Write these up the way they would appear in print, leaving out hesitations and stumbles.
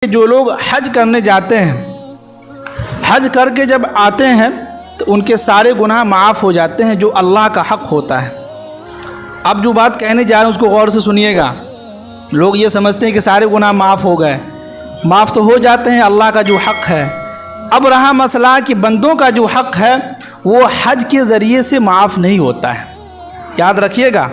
जो लोग हज करने जाते हैं, हज करके जब आते हैं तो उनके सारे गुनाह माफ़ हो जाते हैं, जो अल्लाह का हक़ होता है। अब जो बात कहने जा रहे हैं उसको गौर से सुनिएगा। लोग ये समझते हैं कि सारे गुनाह माफ़ हो गए, माफ़ तो हो जाते हैं, अल्लाह का जो हक़ है। अब रहा मसला कि बंदों का जो हक़ है वो हज के ज़रिए से माफ़ नहीं होता है, याद रखिएगा।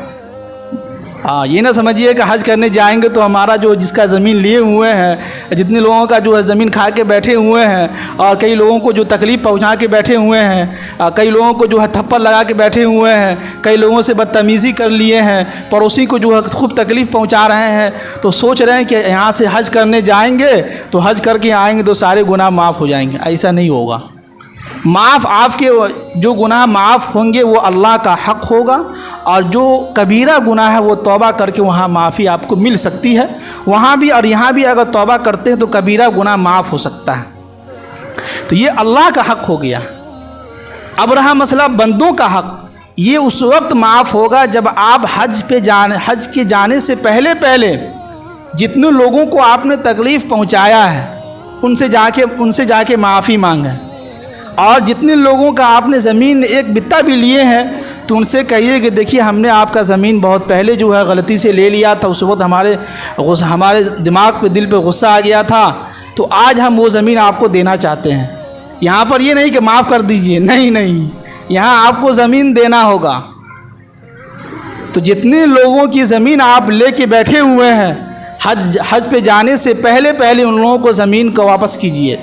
हाँ, ये ना समझिए कि हज करने जाएंगे तो हमारा जो जिसका ज़मीन लिए हुए हैं, जितने लोगों का जो है ज़मीन खा के बैठे हुए हैं और कई लोगों को जो तकलीफ़ पहुंचा के बैठे हुए हैं, कई लोगों को जो है थप्पड़ लगा के बैठे हुए हैं, कई लोगों से बदतमीज़ी कर लिए हैं, पड़ोसी को जो है खूब तकलीफ़ पहुंचा रहे हैं, तो सोच रहे हैं कि यहाँ से हज करने जाएंगे तो हज करके आएंगे तो सारे गुनाह माफ़ हो जाएंगे। ऐसा नहीं होगा। माफ़ आपके जो गुनाह माफ़ होंगे वो अल्लाह का हक़ होगा, और जो कबीरा गुनाह है वो तौबा करके वहाँ माफ़ी आपको मिल सकती है। वहाँ भी और यहाँ भी अगर तौबा करते हैं तो कबीरा गुनाह माफ़ हो सकता है। तो ये अल्लाह का हक़ हो गया। अब रहा मसला बंदों का हक़। ये उस वक्त माफ़ होगा जब आप हज के जाने से पहले जितने लोगों को आपने तकलीफ़ पहुँचाया है उनसे जाके माफ़ी मांगें, और जितने लोगों का आपने ज़मीन एक बित्ता भी लिए हैं तो उनसे कहिए कि देखिए हमने आपका ज़मीन बहुत पहले जो है गलती से ले लिया था, उस वक्त हमारे दिमाग पे दिल पे गुस्सा आ गया था, तो आज हम वो ज़मीन आपको देना चाहते हैं। यहाँ पर ये नहीं कि माफ़ कर दीजिए, नहीं, यहाँ आपको ज़मीन देना होगा। तो जितने लोगों की ज़मीन आप ले के बैठे हुए हैं हज पे जाने से पहले उन लोगों को ज़मीन को वापस कीजिए।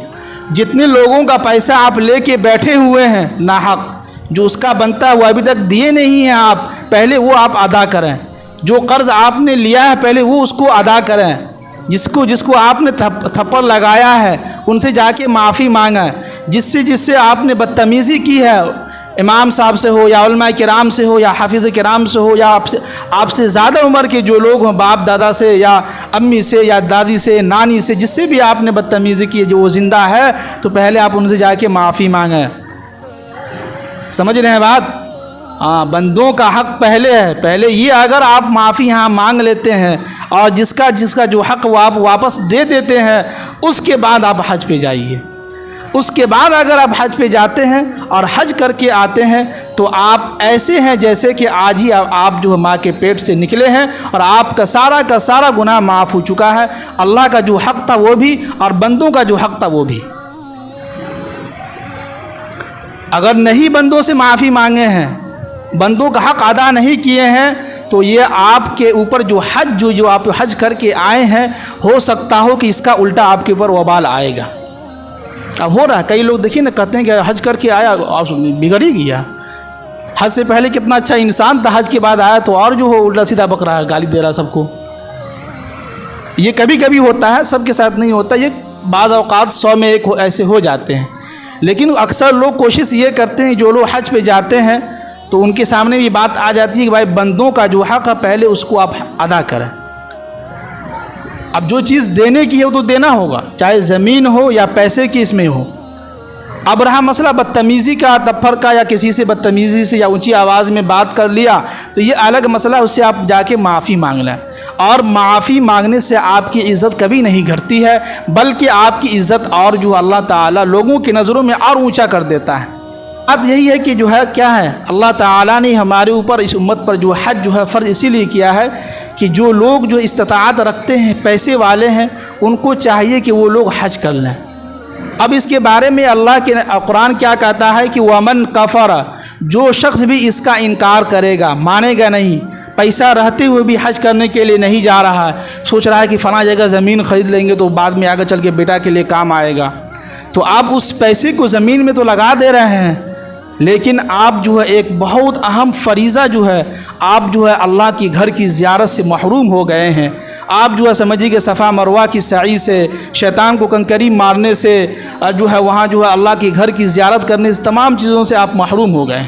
जितने लोगों का पैसा आप लेके बैठे हुए हैं नाहक, जो उसका बनता है वो अभी तक दिए नहीं हैं आप, पहले वो आप अदा करें। जो कर्ज़ आपने लिया है पहले वो उसको अदा करें। जिसको आपने थप्पड़ लगाया है उनसे जाके माफ़ी मांगें। जिससे आपने बदतमीज़ी की है, इमाम साहब से हो या उलमा किराम से हो या हाफिज़ किराम से हो या आपसे ज़्यादा उम्र के जो लोग हों, बाप दादा से या अम्मी से या दादी से नानी से, जिससे भी आपने बदतमीज़ी की है, जो वो ज़िंदा है, तो पहले आप उनसे जाके माफ़ी मांगें। समझ रहे हैं बात? हाँ, बंदों का हक़ पहले है। पहले ये अगर आप माफ़ी यहाँ मांग लेते हैं और जिसका जो हक़ वो आप वापस दे देते हैं, उसके बाद आप हज पे जाइए। उसके बाद अगर आप हज पे जाते हैं और हज करके आते हैं तो आप ऐसे हैं जैसे कि आज ही आप जो माँ के पेट से निकले हैं और आपका का सारा गुनाह माफ़ हो चुका है। अल्लाह का जो हक़ था वो भी और बंदों का जो हक़ था वो भी। अगर नहीं बंदों से माफ़ी मांगे हैं, बंदों का हक़ अदा नहीं किए हैं, तो ये आपके ऊपर जो हज जो आप हज करके आए हैं, हो सकता हो कि इसका उल्टा आपके ऊपर वबाल आएगा। अब हो रहा है, कई लोग देखिए ना, कहते हैं कि हज करके आया और बिगड़ ही गया। हज से पहले कितना अच्छा इंसान था, हज के बाद आया तो और जो हो उल्टा सीधा बक रहा है, गाली दे रहा है सबको। ये कभी कभी होता है, सबके साथ नहीं होता, ये बाज़ औक़ात 100 में 1 ऐसे हो जाते हैं। लेकिन अक्सर लोग कोशिश ये करते हैं, जो लोग हज पे जाते हैं तो उनके सामने भी बात आ जाती है कि भाई बंदों का जो हक़ है पहले उसको आप अदा करें। अब जो चीज़ देने की है वो तो देना होगा, चाहे ज़मीन हो या पैसे की इसमें हो। अब रहा मसला बदतमीज़ी का, तफर का, या किसी से बदतमीज़ी से या ऊंची आवाज़ में बात कर लिया तो ये अलग मसला, उससे आप जाके माफ़ी मांग लें। और माफ़ी मांगने से आपकी इज़्ज़त कभी नहीं घटती है, बल्कि आपकी इज़्ज़त और जो अल्लाह ताला लोगों की नज़रों में और ऊँचा कर देता है। बात यही है कि जो है क्या है, अल्लाह ताला ने हमारे ऊपर इस उम्मत पर जो हज जो है फ़र्ज़ इसीलिए किया है कि जो लोग जो इस्तिताअत रखते हैं, पैसे वाले हैं, उनको चाहिए कि वो लोग हज कर लें। अब इसके बारे में अल्लाह के कुरान क्या कहता है कि वमन कफ़र, जो शख्स भी इसका इनकार करेगा, मानेगा नहीं, पैसा रहते हुए भी हज करने के लिए नहीं जा रहा है, सोच रहा है कि फ़लाँ जगह ज़मीन ख़रीद लेंगे तो बाद में आगे चल के बेटा के लिए काम आएगा, तो आप उस पैसे को ज़मीन में तो लगा दे रहे हैं, लेकिन आप जो है एक बहुत अहम फ़रीज़ा जो है, आप जो है अल्लाह की घर की ज़ियारत से महरूम हो गए हैं। आप जो है समझिए कि सफ़ा मरवा की सई से, शैतान को कंकरी मारने से, और जो है वहाँ जो है अल्लाह के घर की ज़ियारत करने से, तमाम चीज़ों से आप महरूम हो गए।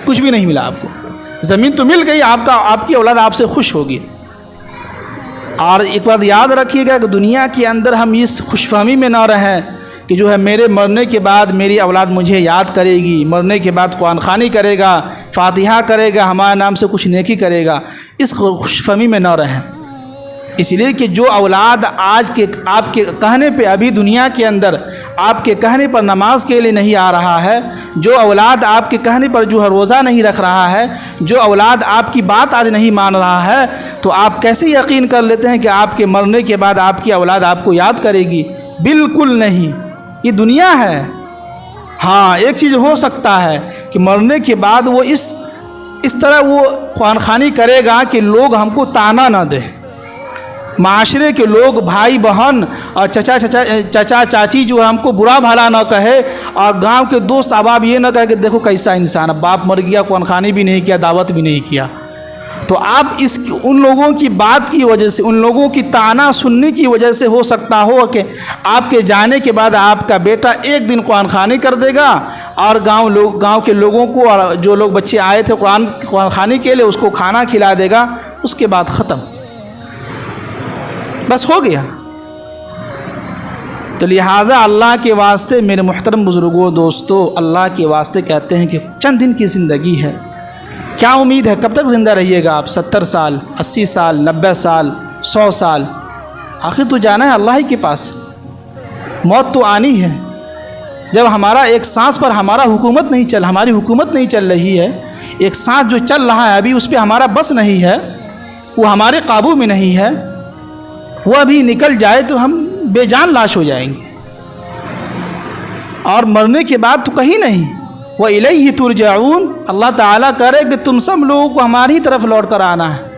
कुछ भी नहीं मिला आपको। ज़मीन तो मिल गई, आपकी औलाद आपसे खुश होगी। और एक बात याद रखिएगा कि दुनिया के अंदर हम इस खुशफहमी में ना रहें कि जो है मेरे मरने के बाद मेरी औलाद मुझे याद करेगी, मरने के बाद कुरान ख़वानी करेगा, फ़ातिहा करेगा, हमारे नाम से कुछ नेकी करेगा। इस खुशफहमी में ना रहें। इसलिए कि जो औलाद आज के आपके कहने पे अभी दुनिया के अंदर आपके कहने पर नमाज के लिए नहीं आ रहा है, जो औलाद आपके कहने पर जो है रोज़ा नहीं रख रहा है, जो औलाद आपकी बात आज नहीं मान रहा है, तो आप कैसे यकीन कर लेते हैं कि आपके मरने के बाद आपकी औलाद आपको याद करेगी? बिल्कुल नहीं, ये दुनिया है। हाँ, एक चीज़ हो सकता है कि मरने के बाद वो इस तरह वो ख़ुआनखानी करेगा कि लोग हमको ताना ना दें, माशरे के लोग, भाई बहन और चचा चाची जो है हमको बुरा भला ना कहे, और गांव के दोस्त अहबाब ये ना कहे कि देखो कैसा इंसान, अब बाप मर गया, ख़ुआनखानी भी नहीं किया, दावत भी नहीं किया। तो आप उन लोगों की बात की वजह से, उन लोगों की ताना सुनने की वजह से हो सकता हो कि आपके जाने के बाद आपका बेटा एक दिन क़ुरान-ख़वानी कर देगा और गांव के लोगों को, और जो लोग बच्चे आए थे क़ुरान-ख़वानी के लिए, उसको खाना खिला देगा, उसके बाद ख़त्म, बस हो गया। तो लिहाजा अल्लाह के वास्ते मेरे मुहतरम बुज़ुर्गों, दोस्तों, अल्लाह के वास्ते कहते हैं कि चंद दिन की ज़िंदगी है, क्या उम्मीद है कब तक ज़िंदा रहिएगा आप? 70 साल, 80 साल, 90 साल, 100 साल, आखिर तो जाना है अल्लाह ही के पास। मौत तो आनी है। जब हमारा एक सांस पर हमारी हुकूमत नहीं चल रही है, एक सांस जो चल रहा है अभी उस पर हमारा बस नहीं है, वो हमारे काबू में नहीं है, वो अभी निकल जाए तो हम बेजान लाश हो जाएंगे, और मरने के बाद तो कहीं नहीं। व इलैहि तुरजाऊन, अल्लाह ताला करे कि तुम सब लोगों को हमारी तरफ लौट कर आना है।